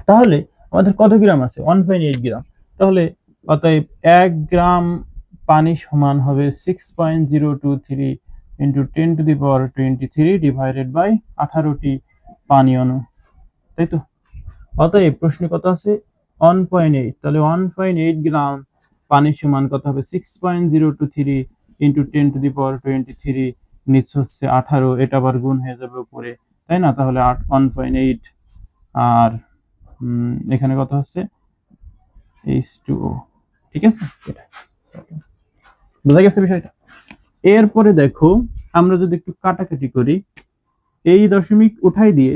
তাহলে আমাদের কত গ্রাম আছে? 1.8 গ্রাম। তাহলে অতএব 1 গ্রাম পানি সমান হবে 6.023 × 10⁻23 ডিভাইডেড বাই 18টি পানি অণু, তাই তো? অতএব প্রশ্নে কত আছে? 1.8। তাহলে 1.8 গ্রাম পানি সমান কত হবে? 6.023 × 10⁻23 নিচে হচ্ছে 18, এটা আবার গুণ হয়ে যাবে উপরে, তাই না? তাহলে 1.8 আর এখানে কত হচ্ছে? H2O। ঠিক আছে? বোঝা গেছে বিষয়টা? এরপরে দেখো আমরা যদি একটু কাটাকাটি করি, এই দশমিক উঠাই দিয়ে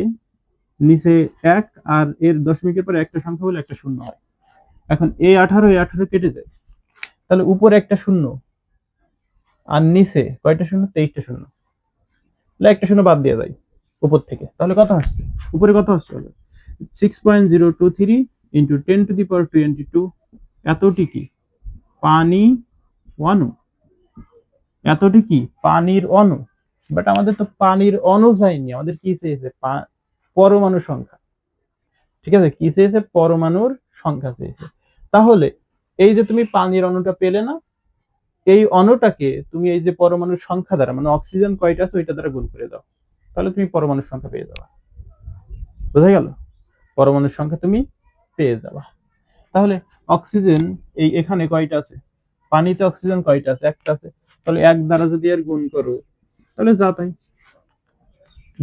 নিচে 1 আর এর দশমিকের পরে একটা সংখ্যা হলে একটা শূন্য হয়। এখন এই 18 কেটে যায়, তাহলে উপরে একটা শূন্য আর নিচে কয়টা শূন্য? 23টা শূন্য। তাহলে একটা শূন্য বাদ দিয়ে যায় উপর থেকে, তাহলে কত আসছে? উপরে কত আসছে? 6.023 × 10⁻22। এতটি কি? পানি অণু। এতটি কি? পানির অণু। বাট আমাদের তো পানির অণু চাইনি, আমাদের কি চেয়েছে? পরমাণু সংখ্যা। ঠিক আছে? কি চেয়েছে? পরমাণুর সংখ্যা চেয়েছে। তাহলে এই যে তুমি পানির অণুটা পেলে না, এই অণুটাকে তুমি এই যে পরমাণুর সংখ্যা দ্বারা, মানে অক্সিজেন কয়টা আছে ওইটা দ্বারা গুণ করে দাও, তাহলে তুমি পরমাণুর সংখ্যা পেয়ে যাবা। বোঝা গেল? পরমাণুর সংখ্যা তুমি পেয়ে যাবা। তাহলে অক্সিজেন এই এখানে কয়টা আছে? পানিতে অক্সিজেন কয়টা আছে? একটা আছে। তাহলে 1 দ্বারা যদি এর গুণ করো তাহলে যা তাই।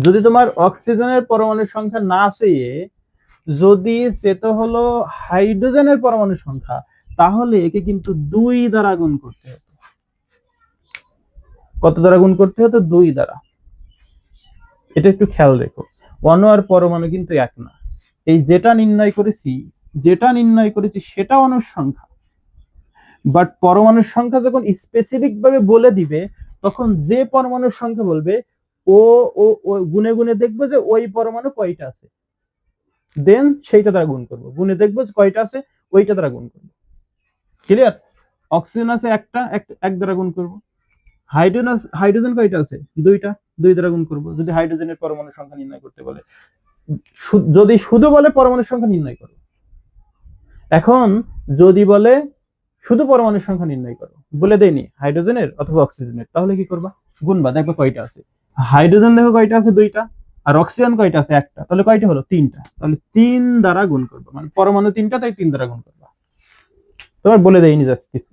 যদি তোমার অক্সিজেনের পরমাণুর সংখ্যা না চেয়ে যদি সেটা হলো হাইড্রোজেনের পরমাণুর সংখ্যা, তাহলে একে কিন্তু 2 দ্বারা গুণ করতে হতো। কত দ্বারা গুণ করতে হতো? 2 দ্বারা। এটা একটু খেয়াল রেখো, অণু আর পরমাণু কিন্তু এক না। এই যেটা নির্ণয় করেছি সেটা অণুর সংখ্যা, বাট পরমাণুর সংখ্যা যখন স্পেসিফিক ভাবে বলে দিবে, তখন যে পরমাণুর সংখ্যা বলবে ও গুনে গুনে দেখবো যে ওই পরমাণু কয়টা আছে, দেন সেইটা দ্বারা গুণ করবো। গুনে দেখবো কয়টা আছে, ওইটা দ্বারা গুণ করবো। ক্লিয়ার? অক্সিজেন আছে একটা, 1 দ্বারা গুণ করবো। হাইড্রোজেন কয়টা আছে? 2টা, 2 দ্বারা গুণ করবো। যদি হাইড্রোজেনের পরমাণুর সংখ্যা নির্ণয় করতে বলে, যদি শুধু বলে পরমাণুর সংখ্যা নির্ণয় করো, এখন যদি বলে শুধু পরমাণুর সংখ্যা নির্ণয় করো, বলে দেয়নি হাইড্রোজেনের অথবা অক্সিজেনের, তাহলে কি করবা? গুনবা, দেখবা কয়টা আছে। হাইড্রোজেন দেখো কয়টা আছে? 2টা। আর অক্সিজেন কয়টা আছে? একটা। তাহলে কয়টা হলো? 3টা। তাহলে 3 দ্বারা গুণ করবা, মানে পরমাণু 3টা, তাই 3 দ্বারা গুণ করবা। তোমার বলে দেয়নি জাস্ট কিছু।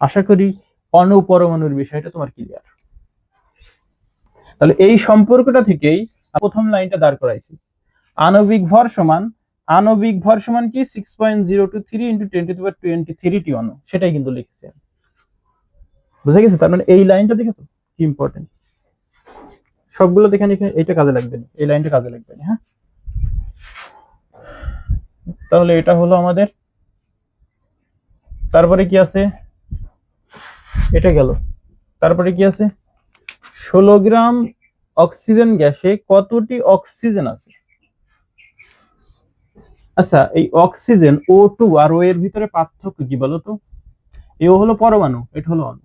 আশা করি অণু পরমাণুর বিষয়টা তোমার ক্লিয়ার। তাহলে এই সম্পর্কটা থেকেই প্রথম লাইনটা দাঁড় করাইছি। আণবিক ভর সমান কি? 6.023 × 10⁻23 অণু, সেটাই কিন্তু লিখছে। বুঝা গেছে? তার মানে এই লাইনটা দেখে তো কি ইম্পর্টেন্ট। সবগুলো দেখে নিয়ে এইটা কাজে লাগবে না, এই লাইনটা কাজে লাগবে না। হ্যাঁ, তাহলে এটা হলো আমাদের। তারপরে কি আছে? এটা গেল। তারপরে কি আছে? 16 গ্রাম অক্সিজেন গ্যাসে কতটি অক্সিজেন আছে? আচ্ছা, এই অক্সিজেন O2 আর O এর ভিতরে পার্থক্য কি বলতো? এও হলো পরমাণু, এটা হলো অণু।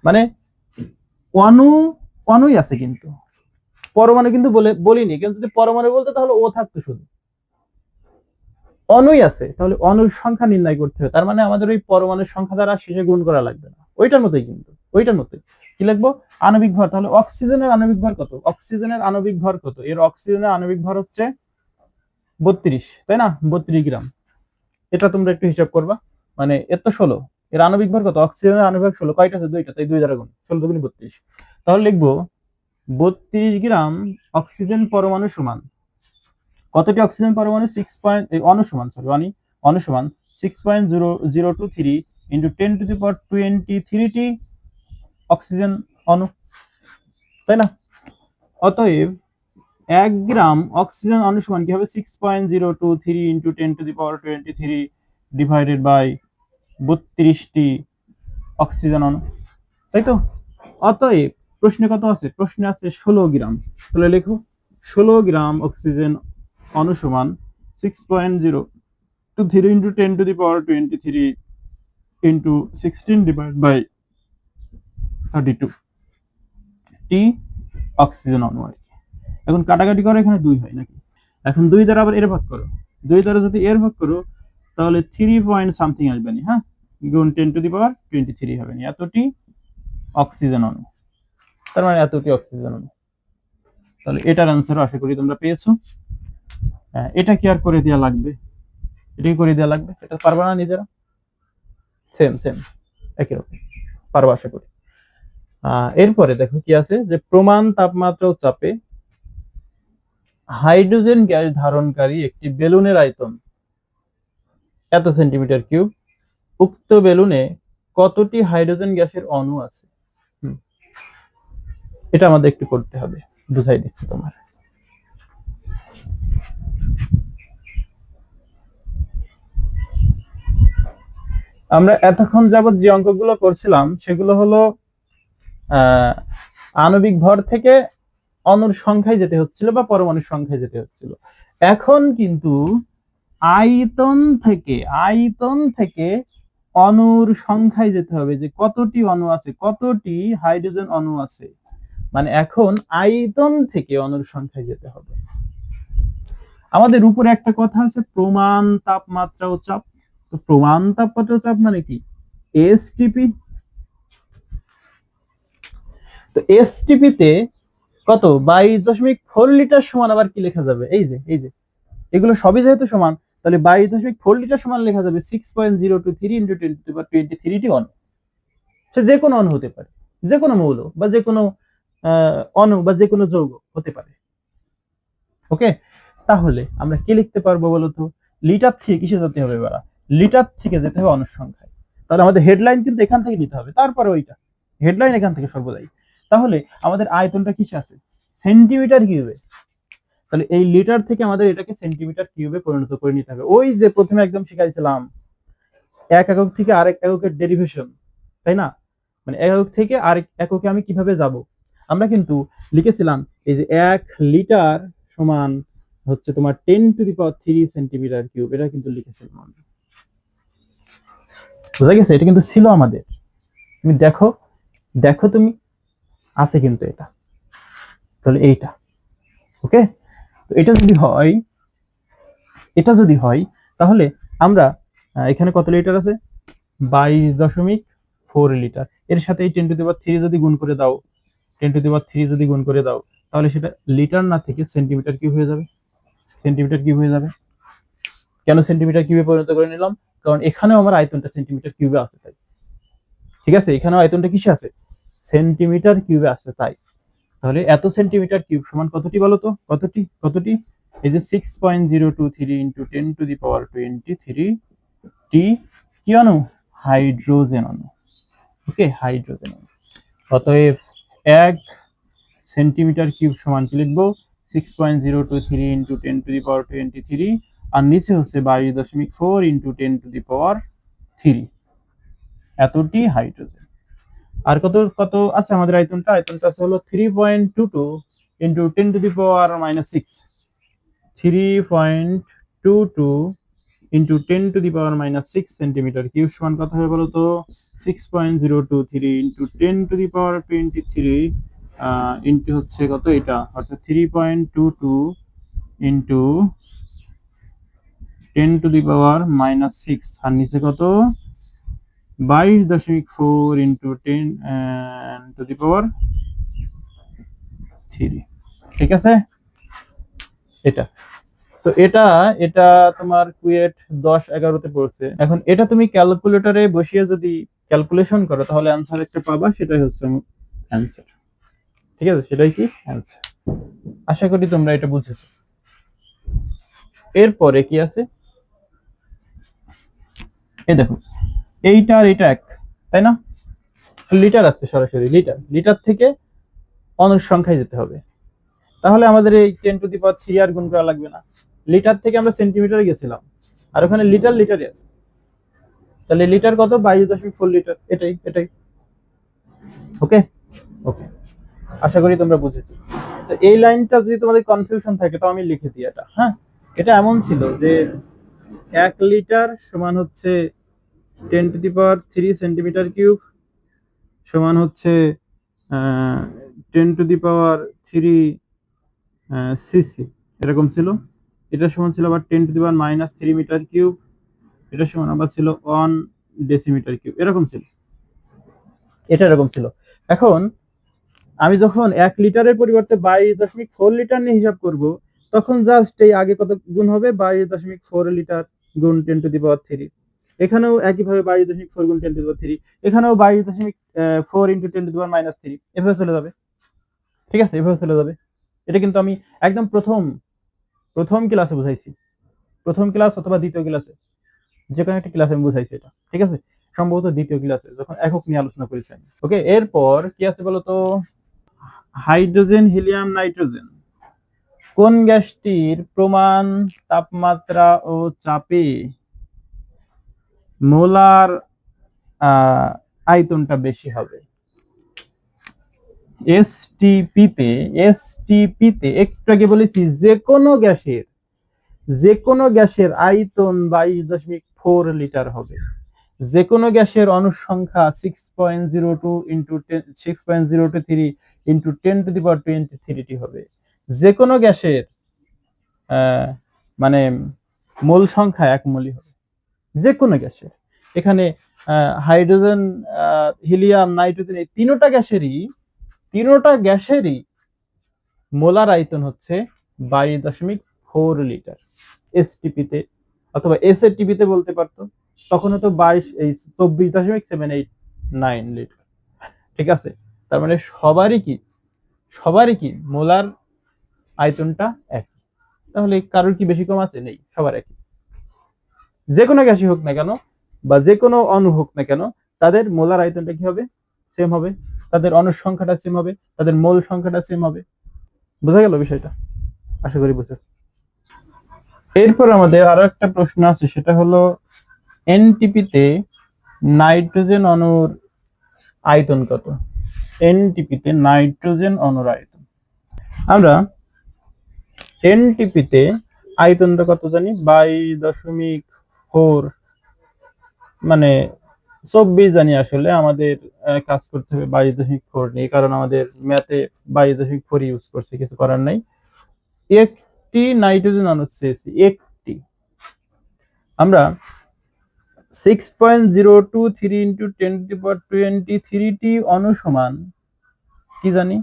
মানে অণুই আছে, কিন্তু পরমাণু কিন্তু বলিনি। কিন্তু যদি পরমাণু বলতে তাহলে ও থাকতো, শুধু অণুই আছে। তাহলে অণুর সংখ্যা নির্ণয় করতে হবে, তার মানে আমাদের ওই পরমাণুর সংখ্যা দ্বারা শেষে গুণ করা লাগবে না। ওইটার মতোই, কিন্তু ওইটার মতোই। কি লিখবো? আণবিক ভর। তাহলে অক্সিজেনের আণবিক ভর কত? অক্সিজেনের আণবিক ভর কত? এর অক্সিজেনের আণবিক ভর হচ্ছে 32, তাই না? 32 গ্রাম। এটা তোমরা একটু হিসাব করবা, মানে এর তো 16, এর আণবিক ভর কত? অক্সিজেনের আণবিক ভর 16, কয়টা আছে? 2টা, তাই 2 দ্বারা গুণ, 16 দুগুণে 32। তাহলে লিখবো 32 গ্রাম অক্সিজেন পরমাণু সমান কতটি অক্সিজেন পরমাণু অনুসমান 6.0023 ইন্টু 10⁻23 টি অক্সিজেন অণু, তাই না? অতএব 1 গ্রাম অক্সিজেন অণু সমান কি হবে 6.023 ইন্টু 10⁻23 ডিভাইডেড বাই 32 টি অক্সিজেন অণু, তাই তো? অতএব প্রশ্নে কত আছে? প্রশ্নে আছে 16 গ্রাম। তাহলে লেখো 16 গ্রাম অক্সিজেন অণু সমান 6.023 ইন্টু 10⁻23 ইন্টু 16 ডিভাইড বাই 32 টি অক্সিজেন অণু আর কি। এখন কাটাকাটি করো, এখানে 2 হয় নাকি? এখন 2 দ্বারা আবার এর ভাগ করো, 2 দ্বারা যদি এর ভাগ করো তাহলে 3 পয়েন্ট সামথিং আসবে না, হ্যাঁ, গুণ 10⁻23 হবে না, এতটি অক্সিজেন অণু, তার মানে এতটি অক্সিজেন অণু। তাহলে এটার অ্যান্সার আশা করি তোমরা পেয়েছো। এটা কি আর করে দেওয়া লাগবে? এটা কি করে দেওয়া লাগবে? এটা পারবা না নিজেরা? সেম একই রকম পারবা আশা করি। এরপরে দেখো কি আছে, যে প্রমাণ তাপমাত্রা ও চাপে হাইড্রোজেন গ্যাস ধারণকারী একটি বেলুনের আয়তন এত সেন্টিমিটার কিউব, উক্ত বেলুনে কতটি হাইড্রোজেন গ্যাসের অণু আছে? এটা আমাদের একটু করতে হবে, বুঝাই দিচ্ছি তোমার। আমরা এতক্ষণ যাবত যে অঙ্কগুলো করছিলাম সেগুলো হলো আণবিক ভর থেকে অণুর সংখ্যায় যেতে হচ্ছিল বা পরমাণুর সংখ্যায় যেতে হচ্ছিল। এখন কিন্তু আয়তন থেকে অণুর সংখ্যায় যেতে হবে, যে কতটি অণু আছে, কতটি হাইড্রোজেন অণু আছে। মানে এখন আয়তন থেকে অণুর সংখ্যায় যেতে হবে। আমাদের উপরে একটা কথা আছে প্রমাণ তাপমাত্রা ও চাপ। তো প্রমাণ তাপমাত্রা ও চাপ মানে কি? এসটিপি। তো এসটিপি তে কত 22.4 লিটার সমান আবার কি লেখা যাবে? এই যে এগুলো সবই যেহেতু সমান, তাহলে 22.4 লিটার সমান লেখা যাবে 6.023 ইন্টু 10⁻23 টি অণু। সে যে কোনো অণু হতে পারে, যে কোনো মৌল বা যে কোনো অণু বা যে কোনো যৌগ হতে পারে। ওকে, তাহলে আমরা কি লিখতে পারবো বলতো? লিটার থেকে কিসে যেতে হবে? এবার লিটার থেকে যেতে হবে অণুর সংখ্যায়। তাহলে আমাদের হেডলাইন কিন্তু এখান থেকে নিতে হবে, তারপরে ওইটা হেডলাইন এখান থেকে সর্বদাই। তাহলে আমাদের আয়তনটা কিসে আছে? সেন্টিমিটার কিউবে। তাহলে এই লিটার থেকে আমাদের এটাকে সেন্টিমিটার কিউবে পরিণত করে নিতে হবে। ওই যে প্রথমে একদম শিখাইছিলাম এক একক থেকে আরেক এককের ডেরিভেশন, তাই না? মানে এক একক থেকে আরেক এককে আমি কিভাবে যাব, আমরা কিন্তু লিখেছিলাম এই যে 1 লিটার সমান হচ্ছে তোমার 10⁻³ সেন্টিমিটার কিউব, এটা কিন্তু লিখেছিলাম আমরা। বুঝা গেছে? এটা কিন্তু ছিল আমাদের। তুমি দেখো তুমি আছে কিন্তু এটা। তাহলে এইটা ওকে। তো এটা যদি হয় তাহলে আমরা এখানে কত লিটার আছে? 22.4 লিটার। এর সাথে এই 10⁻³ যদি গুণ করে দাও, 10⁻³ যদি গুণ করে দাও, তাহলে সেটা লিটার না থেকে সেন্টিমিটার কিউব হয়ে যাবে। সেন্টিমিটার কিউব হয়ে যাবে। কেন সেন্টিমিটার কিউবে পরিণত করে নিলাম? কারণ এখানেও আমার আয়তনটা সেন্টিমিটার কিউবে আছে তাই। ঠিক আছে, এখানেও আয়তনটা কিসে আছে? সেন্টিমিটার কিউবে আছে তাই। তাহলে এত সেন্টিমিটার কিউব সমান কতটি বলো তো? কতটি? এই যে 6.023 ইন্টু 10⁻23 টি কি অণু? হাইড্রোজেন অণু। ওকে, হাইড্রোজেন অণু। অতএব 1 সেন্টিমিটার কিউব সমান কি লিখবো? 6.023 ইন্টু 10⁻23, আর নিচে হচ্ছে 22.4 ইন্টু 10⁻³ এতটি হাইড্রোজেন। আর কত আছে আমাদের আয়তনটা আছে হলো 3.22 ইন্টু 10⁻⁻6, 3.22 ইন্টু 10⁻⁻6 সেন্টিমিটার কিউব সমান কত হবে বলো তো? 6.023 ইন্টু 10⁻23 ইন্টু হচ্ছে কত এটা, অর্থাৎ 3.22 ইন্টু 10⁻⁻6, আর নিচে কত? 22.4 ইন্টু 10⁻³ ঠিক আছে। এটা তো এটা তোমার কুয়েট 10-11 পড়ছে। এখন এটা তুমি ক্যালকুলেটরে বসিয়ে যদি ক্যালকুলেশন করো তাহলে অ্যান্সার একটা পাবা, সেটাই হচ্ছে অ্যান্সার। ঠিক আছে, সেটাই কি অ্যান্সার। আশা করি তোমরা এটা বুঝেছো। এরপরে কি আছে, এই দেখো এইটা আর এটা এক, তাই না? লিটার আছে, সরাসরি লিটার, লিটার থেকে অনুসংখ্যায় যেতে হবে। তাহলে আমাদের এই 10⁻³ আর গুণ করা লাগবে না, লিটার থেকে আমরা সেন্টিমিটারে গেছিলাম, আর ওখানে লিটার লিটারই আছে। তাহলে লিটার কত? 22.4 লিটার। এটাই এটাই। ওকে ওকে, আশা করি তোমরা বুঝেছো। তো এই লাইনটা যদি তোমাদের কনফিউশন থাকে তো আমি লিখে দিই এটা। হ্যাঁ, এটা এমন ছিল যে 1 লিটার সমান হচ্ছে 10⁻³ সেন্টিমিটার কিউব সমান হচ্ছে 10⁻³ সিসি, এরকম ছিল। এটা সমান ছিল আবার 10⁻³ মিটার কিউব, এটা সমান আবার ছিল 1 ডেসিমিটার কিউব, এরকম ছিল। এটা এরকম ছিল। এখন আমি যখন 1 লিটারের পরিবর্তে 22.4 লিটার নিয়ে হিসাব করব, তখন জাস্ট এই আগে কত গুণ হবে, 22.4 লিটার গুণ 10⁻³ এখানেও একইভাবে 22.4 গুণ 10⁻³, এখানেও 22.4 ইন্টু 10⁻³ এভাবে চলে যাবে। ঠিক আছে, এভাবে চলে যাবে। এটা কিন্তু আমি একদম প্রথম ক্লাসে বুঝাইছি, প্রথম ক্লাস অথবা দ্বিতীয় ক্লাসে, যে কোনো একটা ক্লাসে আমি বুঝাইছি এটা। ঠিক আছে, সম্ভবত দ্বিতীয় ক্লাসে যখন একক নিয়ে আলোচনা করেছি আমি। ওকে, এরপর কি আছে বলতো, হাইড্রোজেন, হিলিয়াম, নাইট্রোজেন কোন গ্যাসটির প্রমাণ তাপমাত্রা ও চাপে মোলার আয়তনটা বেশি হবে? এসটিপিতে একটু আগে বলেছি যে কোনো গ্যাসের আয়তন 22.4 লিটার হবে। যে কোনো গ্যাসের অনুসংখ্যা 6.02 ইন্টু 6.023 ইন্টু 10⁻23 হবে। যে কোনো গ্যাসের মানে মোল সংখ্যা 1 মোলই হবে, যে কোনো গ্যাসের। এখানে হাইড্রোজেন, হিলিয়াম, নাইট্রোজেন এই তিনোটা গ্যাসেরই মোলার আয়তন হচ্ছে 22.4 লিটার। এসটিপিতে অথবা এসএটিপিতে বলতে পারতো, তখন হতো 24.789 লিটার। ঠিক আছে, তার মানে সবারই কি মোলার আয়তনটা একই। তাহলে কারোর কি বেশি কম আছে? নেই, সবার একই। যে কোনো গ্যাসই হোক না কেন বা যে কোনো অণু হোক না কেন, তাদের মোলার আয়তনটা কি হবে? সেম হবে, তাদের অণুর সংখ্যাটা সেম হবে, তাদের মোল সংখ্যাটা সেম হবে। বোঝা গেল বিষয়টা? আশা করি বুঝে। এরপর আমাদের আরো একটা প্রশ্ন আছে, সেটা হলো এনটিপিতে নাইট্রোজেন অণুর আয়তন কত? এনটিপিতে নাইট্রোজেন অণুর আয়তন, আমরা এনটিপিতে আয়তনটা কত জানি? 22.4, মানে 24 জানি। আসলে আমাদের কাজ করতে হবে 22.4 নিয়ে, কারণ আমাদের ম্যাথে 22.4 ইউজ করছে, কিছু করার নাই। একটি নাইট্রোজেন অণু চেয়েছি, একটি। আমরা 6.023 ইন্টু 10⁻23 অণু সমান কি জানি?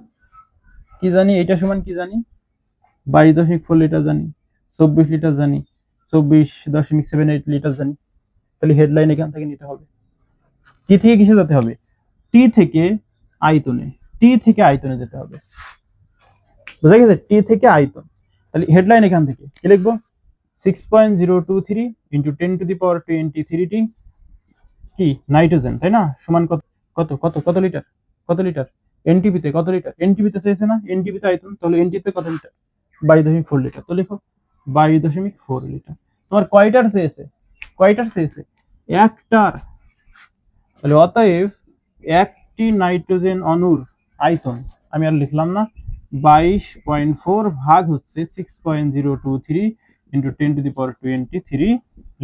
এটা সমান কি জানি? 22.4 লিটার জানি, 24 লিটার জানি, 24.78 লিটার জানি। তাহলে হেডলাইন এখান থেকে নিতে হবে। টি থেকে কিসে যেতে হবে? টি থেকে আয়তনে যেতে হবে। বুঝা গেছে? টি থেকে আয়তন। তাহলে হেডলাইন এখান থেকে কি লিখবো? 6.023 ইন্টু 10⁻23 কি নাইট্রোজেন, তাই না? সমান কত কত কত কত লিটার? কত লিটার? এনটিপিতে কত লিটার? এনটিপিতে চেয়েছে না, এনটিপিতে আয়তন, তাহলে এনটিপিতে কত লিটার? 22.4 লিটার। তো লিখো 22.4 লিটার। তোমার কয়টার চেয়েছে? একটার। তাহলে অতএব একটি নাইট্রোজেন অণুর আয়তন আমি আর লিখলাম না, 22.4 ভাগ হচ্ছে 6.023 ইন্টু 10⁻23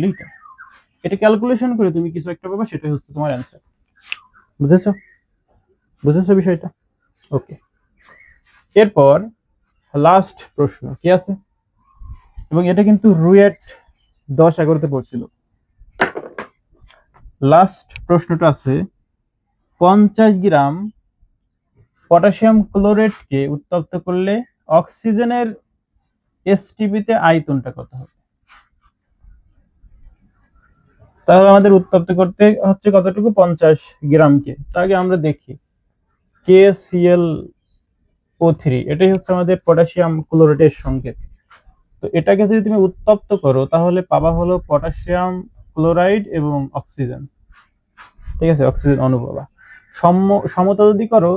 লিটার। এটা ক্যালকুলেশন করে তুমি কিছু একটা পাবা, সেটাই হচ্ছে তোমার অ্যান্সার। বুঝেছো বিষয়টা? ওকে, এরপর লাস্ট প্রশ্ন কি আছে, এবং এটা কিন্তু রুয়েট 10-11তে পড়ছিল। লাস্ট প্রশ্নটা আছে, 50 গ্রাম পটাশিয়াম ক্লোরেটকে উত্তপ্ত করলে অক্সিজেনের এসটিপিতে আয়তনটা কত হবে? তাহলে আমাদের উত্তপ্ত করতে হচ্ছে কতটুকু? 50 গ্রামকে। তার আগে আমরা দেখি KClO3, এটাই হচ্ছে আমাদের পটাশিয়াম ক্লোরেটের সংকেত। তো এটাকে যদি তুমি উত্তপ্ত করো তাহলে পাবা হলো পটাশিয়াম ক্লোরাইড এবং অক্সিজেন। ঠিক আছে, অক্সিজেন অণু পাবা। সমতা যদি করো,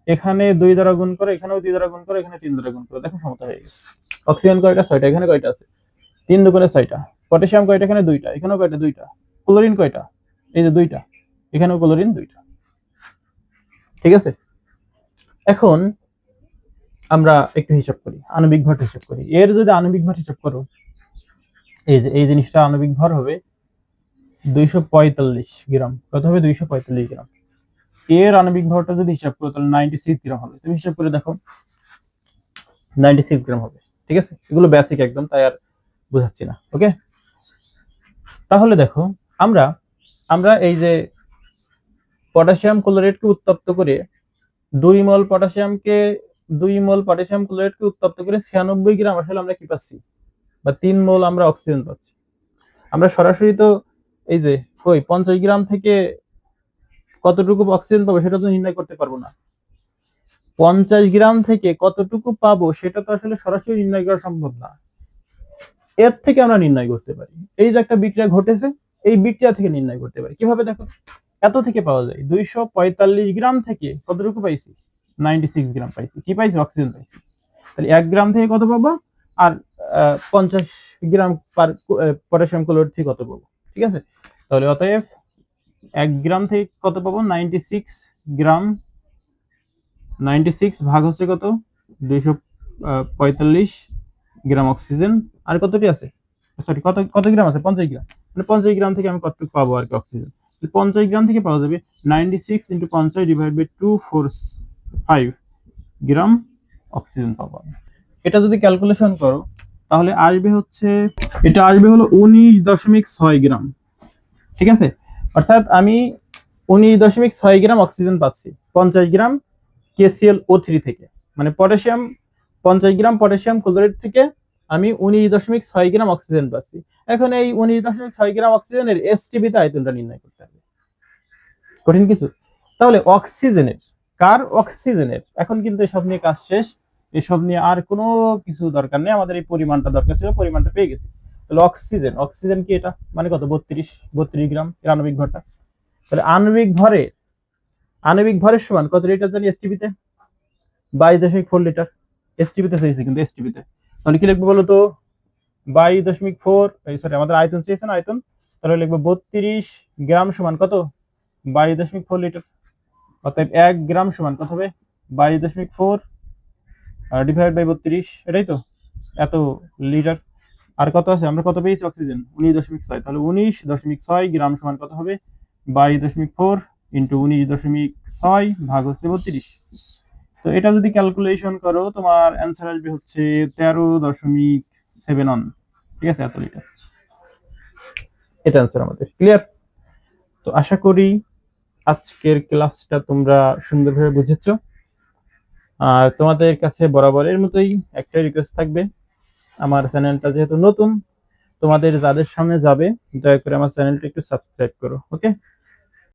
এখানে 2 দ্বারা গুণ করো, এখানেও 2 দ্বারা গুণ করো, এখানে 3 দ্বারা গুণ করো, দেখো সমতা হয়ে গেছে। অক্সিজেন কয়টা? 6টা। এখানে কয়টা আছে? 3 দুগুণে 6টা। পটাশিয়াম কয়টা? এখানে 2টা। এখানেও কয়টা? 2টা। ক্লোরিন কয়টা? এই যে 2টা। এখানেও ক্লোরিন 2টা। ঠিক আছে, এখন আমরা একটু হিসাব করি, আণবিক ভর হিসাব করি। এর যদি আণবিক ভর হিসাব করো, এই যে এই জিনিসটা আণবিক ভর হবে 245 গ্রাম। কত হবে? 245 গ্রাম। এর আণবিক ভরটা যদি হিসাব করো তাহলে 96 গ্রাম হবে। তুমি হিসাব করে দেখো, 96 গ্রাম হবে। ঠিক আছে, এগুলো বেসিক একদম, তাই আর বুঝাচ্ছি না। ওকে, তাহলে দেখো আমরা আমরা এই যে পটাশিয়াম ক্লোরাইডকে উত্তপ্ত করে 2 মোল পটাশিয়াম ক্লোরাইডকে উত্তপ্ত করে 96 গ্রাম আসলে আমরা কি পাচ্ছি, বা 3 মোল আমরা অক্সিজেন পাচ্ছি। আমরা সরাসরি তো এই যে 50 গ্রাম থেকে কতটুকু অক্সিজেন পাবো সেটা তো নির্ণয় করতে পারবো না। 50 গ্রাম থেকে কতটুকু পাবো সেটা তো আসলে সরাসরি নির্ণয় করা সম্ভব না। এর থেকে আমরা নির্ণয় করতে পারি, এই যে একটা বিক্রিয়া ঘটেছে, এই বিক্রিয়া থেকে নির্ণয় করতে পারি। কিভাবে? দেখো, এত থেকে পাওয়া যায়। 245 গ্রাম থেকে কতটুকু পাইছি? 96 গ্রাম পাইছি। কি পাইছি? অক্সিজেন পাইছি। তাহলে 1 গ্রাম থেকে কত পাবো? আর 50 গ্রাম পটাশিয়াম ক্লোরাইড থেকে কত পাবো? ঠিক আছে, তাহলে অতএব 1 গ্রাম থেকে কত পাবো? 96 গ্রাম। 96 ভাগ হচ্ছে কত? 245 গ্রাম অক্সিজেন। আর কতটি আছে? সরি, কত কত গ্রাম আছে? 50 গ্রাম। মানে 50 গ্রাম থেকে আমি কতটুকু পাবো আর কি অক্সিজেন? 50 গ্রাম থেকে পাওয়া যাবে 96 into 50 divide by 245 gram oxygen পাবো। এটা যদি ক্যালকুলেশন করো তাহলে আসবে হচ্ছে, এটা আসবে হলো 19.6 গ্রাম। ঠিক আছে, অর্থাৎ আমি 19.6 গ্রাম অক্সিজেন পাচ্ছি 50 গ্রাম KClO3 থেকে। মানে 50 গ্রাম পটাশিয়াম ক্লোরাইড থেকে আমি 19.6 গ্রাম অক্সিজেন পাচ্ছি। এখন এই 19.6 গ্রাম অক্সিজেনের এসটিপিতে আয়তনটা নির্ণয় করতে হবে। কঠিন কিছু? তাহলে অক্সিজেনের, কার? অক্সিজেনের। এখন কিন্তু এসব নিয়ে কাজ শেষ, এসব নিয়ে আর কোনো কিছু দরকার নেই, আমাদের এই পরিমাণটা দরকার ছিল, পরিমাণটা পেয়ে গেছি। তাহলে অক্সিজেন কি এটা? মানে কত? 32 গ্রাম এর আণবিক ভরটা। তাহলে আণবিক ভরের সমান কত লিটার জানি এসটিপিতে? 22.4 লিটার। এসটিপিতে চাইছে কিন্তু, এসটিপিতে। তাহলে কি লিখবো বলো তো? 22.4, সরি আমাদের আয়তন চেয়েছে না, আয়তন। তাহলে লিখবো 32 গ্রাম সমান কত? 22.4 লিটার। অতএব 1 গ্রাম সমান কত হবে? 22.4 ডিভাইড বাই 32, এটাই তো, এত লিটার। আর কত আছে? আমরা কত পেয়েছি অক্সিজেন? 19.6। তাহলে 19.6 গ্রাম সমান কত হবে? 22.4 ইন্টু 19.6 ভাগ হচ্ছে 32। তো এটা যদি ক্যালকুলেশন করো তোমার অ্যান্সার আসবে হচ্ছে 13.7 ঠিক আছে, এত লিটার। এটা অ্যান্সার আমাদের। ক্লিয়ার? তো আশা করি আজকের ক্লাসটা তোমরা সুন্দরভাবে বুঝেছো। আর তোমাদের কাছে বরাবরের মতোই একটা রিকোয়েস্ট থাকবে, আমার চ্যানেলটা যেহেতু নতুন, তোমাদের যাদের সামনে যাবে দয়া করে আমার চ্যানেলটা একটু সাবস্ক্রাইব করো। ওকে।